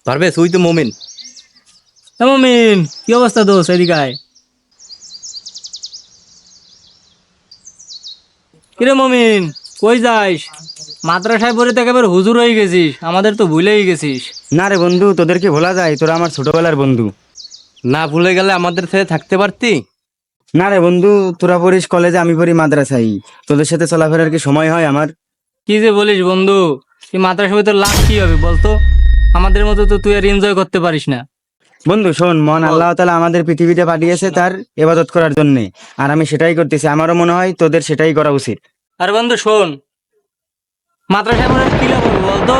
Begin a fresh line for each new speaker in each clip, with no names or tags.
পারবে তুই তো মমিন।
মমিন, কি অবস্থা দোষ? এদিকে আয়। কিরে মমিন, কই যাইস? মাদ্রাসায় পড়ে তো একেবারে হুজুর হয়ে গেছিস, আমাদের তো ভুলেই গেছিস।
না রে বন্ধু, তোদেরকে ভোলা যায়? তোরা আমার ছোটবেলার বন্ধু।
না ভুলে গেলে আমাদের সাথে থাকতে পারতি।
না রে বন্ধু, তোরা পড়িস কলেজে, আমি পড়ি মাদ্রাসায়। তোদের সাথে চলাফেরার কি সময় হয় আমার?
কি যে বলিস বন্ধু, তুই মাদ্রাসায় পড়ে তোর লাভ কি হবে বলতো? আমাদের মতো তো তুই আর এনজয় করতে পারিস না।
বন্ধু শোন, মন আল্লাহ তাআলা আমাদের পৃথিবীতে পাঠিয়েছে তার ইবাদত করার জন্য, আর আমি সেটাই করতেছি। আমারও মনে হয় তোদের সেটাই করা উচিত।
আর বন্ধু শোন, মাদ্রাসায় পড়ে কি লাভ হবে বলতো?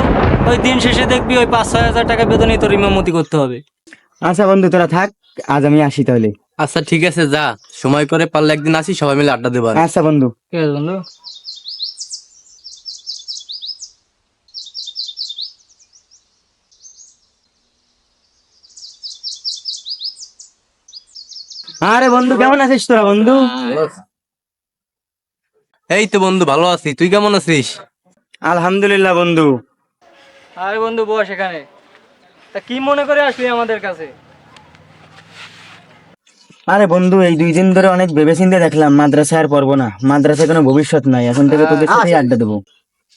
ওই দিন শেষে দেখবি ওই 5-6 হাজার টাকা বেতনই তোর ইমামতি করতে হবে।
আচ্ছা বন্ধু, তোরা থাক, আজ আমি আসি তাহলে।
আচ্ছা ঠিক আছে, যা, সময় করে পারলে একদিন আসি, সবাই মিলে আড্ডা দেবো।
আচ্ছা বন্ধু।
ঠিক আছে বন্ধু।
আরে বন্ধু, কেমন আছিস তোরা বন্ধু?
এই তো বন্ধু ভালো আছি, তুই কেমন আছিস?
আলহামদুলিল্লাহ বন্ধু।
আরে বন্ধু বস এখানে। তা কি মনে করে আসলি আমাদের কাছে?
আরে বন্ধু, এই 2 দিন ধরে অনেক ভেবেচিন্তে দেখলাম মাদ্রাসায় আর পড়বো না। মাদ্রাসায় কোনো ভবিষ্যৎ নাই, এখন থেকে তোদের সাথেই আড্ডা দেবো।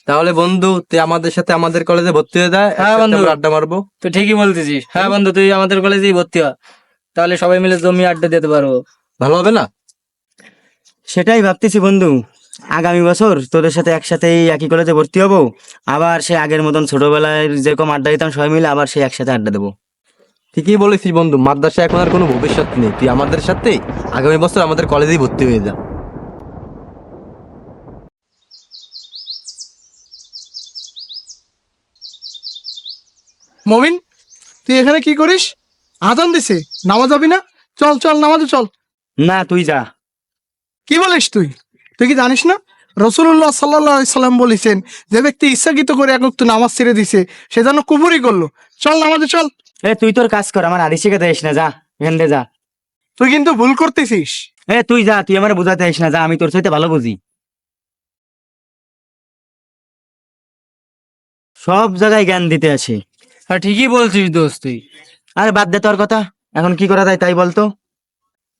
তাহলে বন্ধু তুই আমাদের সাথে আমাদের কলেজে ভর্তি হয়ে যায়,
হ্যাঁ বন্ধু,
আড্ডা মারবো।
তুই ঠিকই বলতেছিস। হ্যাঁ বন্ধু, তুই আমাদের কলেজেই ভর্তি হ, তাহলে সবাই মিলে জমি আড্ডা দিতে পারবো।
ভালো হবে না?
সেটাই ভাবতেছি বন্ধু, আগামী বছর তোদের সাথে একসাথেই একই কলেজে ভর্তি হবো। আবার সে আগের মতন ছোটবেলায় যেরকম আড্ডা দিতাম সবাই মিলে, আবার সেই একসাথে আড্ডা দেবো।
ঠিকই বলেছিস বন্ধু, মাদ্রাসায় এখন আর কোনো ভবিষ্যৎ নেই। তুই আমাদের সাথে আগামী বছর আমাদের কলেজেই ভর্তি হয়ে যা।
মমিন, তুই এখানে কি করিস? আজান দিছে, নামাজ যাবি না? চল চল, নামাজে চল।
না, তুই যা।
কি বলিস তুই? তুই কি জানিস না রাসূলুল্লাহ সাল্লাল্লাহু আলাইহি সাল্লাম বলেছেন, যে ব্যক্তি ইচ্ছাকৃত করে এক ওয়াক্ত নামাজ ছেড়ে দিছে সে যেন কুফরি করলো। চল নামাজে চল।
তুই তোর কাজ কর, আমার আড়ি শিখাতে আসিস না, যা এখান থেকে যা।
তুই কিন্তু ভুল করতেছিস।
তুই যা, তুই আমার বোঝাতে আসিস না, যা, আমি তোর সাথে ভালো বুঝি। সব জায়গায় জ্ঞান দিতে আসে।
হ্যাঁ ঠিকই বলছিস দোস্ত তুই।
আরে বাদ দে তোর কথা, এখন কি করা যায় তাই বলতো।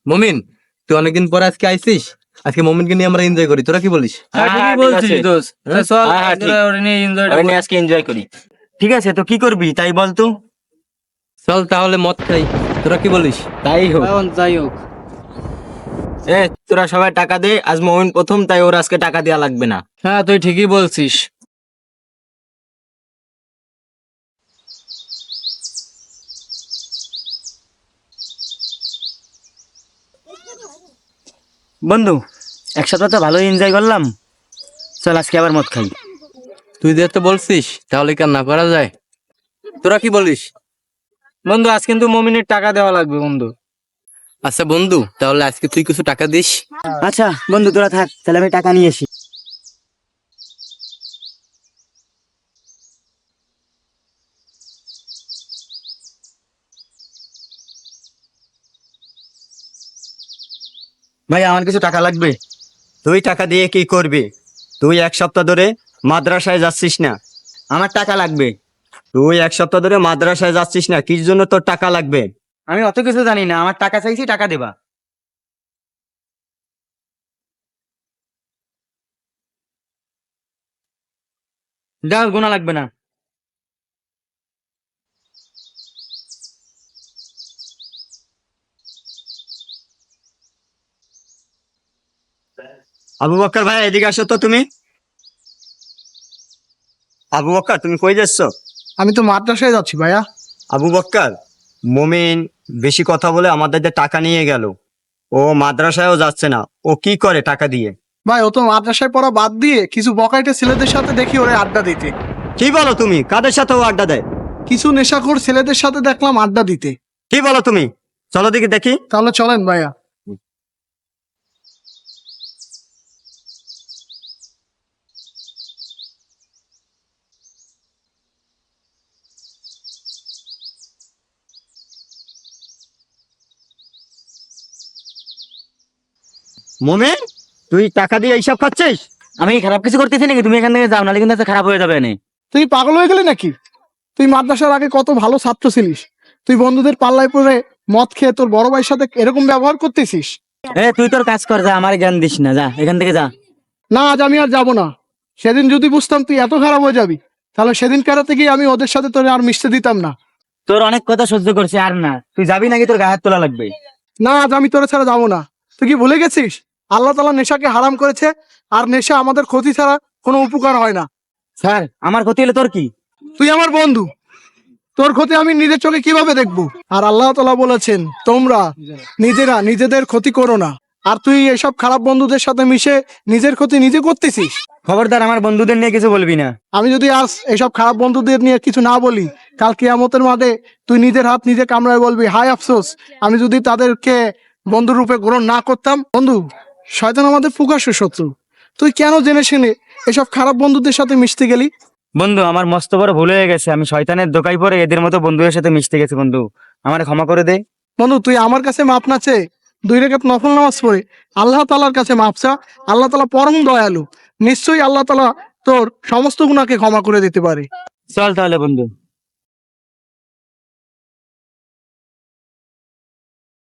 মমিন, তুই অনেকদিন পরে আজকে আইছিস, আজকে মমিনকে নিয়ে আমরা এনজয় করি, তোরা কি বলিস?
হ্যাঁ ঠিকই বলছিস দোস্ত। তা চল আমরা ওটা নিয়ে এনজয়
আজকে এনজয় করি। ঠিক আছে, তো কি করবি তাই বলতো।
চল তাহলে মদ খাই, তোরা কি বলিস?
তাই হোক।
যাই হোক।
তোরা সবাই টাকা দে, আজ মমিন প্রথম, তাই ওর আজকে টাকা দেওয়া লাগবে না।
হ্যাঁ তুই ঠিকই বলছিস।
বন্ধু, একসাথে তো ভালোই এনজয় করলাম, চল আজকে আবার মদ খাই।
তুই যেহেতু বলছিস তাহলে কি আর না করা যায়? তোরা কি বলিস?
বন্ধু আজ কিন্তু মমিনের টাকা দেওয়া লাগবে বন্ধু।
আচ্ছা বন্ধু, তাহলে আজকে তুই কিছু টাকা দিস।
আচ্ছা বন্ধু, তোরা থাক, তাহলে আমি টাকা নিয়ে আসি। ভাই, আমার কিছু টাকা লাগবে।
তুই টাকা দিয়ে কি করবি? তুই 1 সপ্তাহ ধরে মাদ্রাসায় যাচ্ছিস না।
আমার টাকা লাগবে।
তুই 1 সপ্তাহ ধরে মাদ্রাসায় যাচ্ছিস না, কির জন্য তোর টাকা লাগবে?
আমি অত কিছু জানি না, আমার টাকা চাইছি, টাকা দেবা। যাও, গোনা লাগবে না।
আবু বক্কর ভাই, এদিকে আসো তো তুমি। আবু বক্কর, তুমি কই যাচ্ছ?
আমি তো মাদ্রাসায় যাচ্ছি ভাইয়া।
আবু বক্কর, মমিন বেশি কথা বলে আমাদের দিয়ে টাকা নিয়ে গেল। ও মাদ্রাসায়ও যাচ্ছে না, ও কি করে টাকা দিয়ে?
ভাই, ও তো মাদ্রাসায় পড়া বাদ দিয়ে কিছু বকাইটে ছেলেদের সাথে দেখি ওরে আড্ডা দিতে।
কি বলো তুমি? কাদের সাথে ও আড্ডা দেয়?
কিছু নেশাখোর ছেলেদের সাথে দেখলাম আড্ডা দিতে।
কি বলো তুমি? চলো দিকে দেখি।
তাহলে চলেন ভাইয়া।
মমিন, তুই টাকা দিয়ে এইসব খাচ্ছিস?
আমি কি খারাপ কিছু করতেছি নাকি? তুমি এখান থেকে যাও, নাহলে কিন্তু আজকে খারাপ হয়ে যাবে। এনে
তুই পাগল হয়ে গেলি নাকি? তুই মাদ্রাসার আগে কত ভালো ছাত্র ছিলিস, তুই বন্ধুদের পাল্লায় পড়ে মদ খেয়ে তোর বড় ভাইয়ের সাথে এরকম ব্যবহার করতেছিস।
তুই তোর কাজ কর, যা, আমার জ্ঞান দিস না, যা এখান থেকে যা।
না, আজ আমি আর যাবো না। সেদিন যদি বুঝতাম তুই এত খারাপ হয়ে যাবি, তাহলে সেদিন কারাতে গিয়ে আমি ওদের সাথে তোরে আর মিশতে দিতাম না।
তোর অনেক কথা সহ্য করছি, আর না, তুই যাবি নাকি তোর গায়ে হাত তোলা লাগবে?
না, আজ আমি তোরে ছাড়া যাবো না। তুই কি ভুলে গেছিস আল্লাহ তাআলা নেশাকে হারাম করেছে, আর নেশা আমাদের ক্ষতি ছাড়া কোনো উপকার হয় না।
স্যার, আমার ক্ষতি হলে তোর কি?
তুই আমার বন্ধু, তোর ক্ষতি আমি নিজের চোখে কিভাবে দেখবো? আর আল্লাহ তাআলা বলেছেন, তোমরা নিজেরা নিজেদের ক্ষতি করো না। আর তুই এসব খারাপ বন্ধুদের সাথে মিশে নিজের ক্ষতি নিজে করতেছিস।
খবরদার আমার বন্ধুদের নিয়ে কিছু বলবি না।
আমি যদি আজ এসব খারাপ বন্ধুদের নিয়ে কিছু না বলি, কাল কিয়ামতের মাঠে তুই নিজের হাত নিজে কামড়ায় বলবি, হায় আফসোস, আমি যদি তাদেরকে বন্ধু রূপে গ্রহণ না করতাম। বন্ধু, শয়তান আমাদের প্রকাশ্য শত্রু। তুই কেন জেনে শুনে এসব খারাপ বন্ধুদের সাথে মিশতে গেলি?
বন্ধু, আমার মস্ত বড় ভুল হয়ে গেছে, আমি শয়তানের দোকায় পড়ে এদের মতো বন্ধুদের সাথে মিশতে গেছি। বন্ধু, আমার ক্ষমা করে দে।
বন্ধু, তুই আমার কাছে মাপ না চেয়ে 2 রাকাত নফল নামাজ পড়ে আল্লাহ তাআলার কাছে মাপ চা। আল্লাহ তাআলা পরম দয়ালু, নিশ্চয়ই আল্লাহ তাআলা তোর সমস্ত গুনাহকে ক্ষমা করে দিতে পারে।
চল তাহলে বন্ধু।